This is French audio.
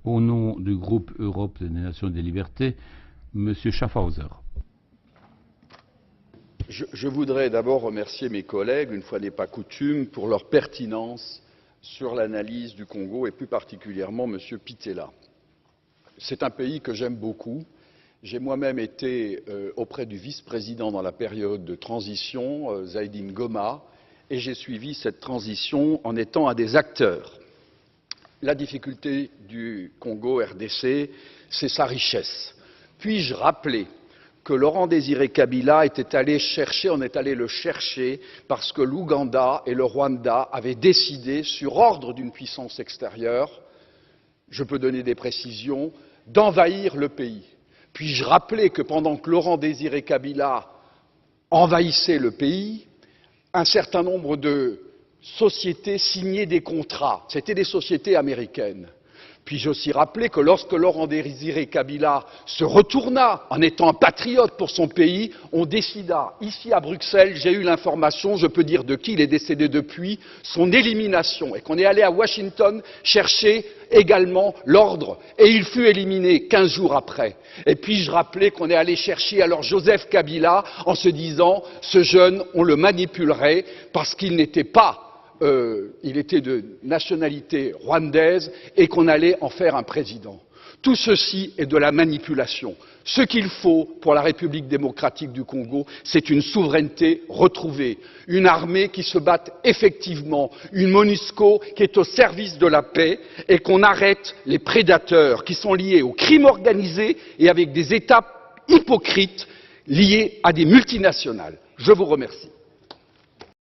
Au nom du groupe Europe des Nations et des Libertés, M. Schaffhauser. Je voudrais d'abord remercier mes collègues, une fois n'est pas coutume, pour leur pertinence sur l'analyse du Congo et plus particulièrement M. Pittella. C'est un pays que j'aime beaucoup. J'ai moi-même été auprès du vice-président dans la période de transition, Zaidi Ngoma, et j'ai suivi cette transition en étant un des acteurs. La difficulté du Congo RDC, c'est sa richesse. Puis-je rappeler que Laurent Désiré Kabila était allé chercher, on est allé le chercher parce que l'Ouganda et le Rwanda avaient décidé, sur ordre d'une puissance extérieure, je peux donner des précisions, d'envahir le pays. Puis-je rappeler que pendant que Laurent Désiré Kabila envahissait le pays, un certain nombre de sociétés signaient des contrats. C'étaient des sociétés américaines. Puis-je aussi rappeler que lorsque Laurent Désiré Kabila se retourna en étant un patriote pour son pays, on décida, ici à Bruxelles, j'ai eu l'information, je peux dire de qui, il est décédé depuis, son élimination, et qu'on est allé à Washington chercher également l'ordre, et il fut éliminé 15 jours après. Et puis-je rappeler qu'on est allé chercher alors Joseph Kabila en se disant, ce jeune, on le manipulerait parce qu'il n'était pas il était de nationalité rwandaise et qu'on allait en faire un président. Tout ceci est de la manipulation. Ce qu'il faut pour la République démocratique du Congo, c'est une souveraineté retrouvée, une armée qui se batte effectivement, une MONUSCO qui est au service de la paix et qu'on arrête les prédateurs qui sont liés au crime organisé et avec des États hypocrites liés à des multinationales. Je vous remercie.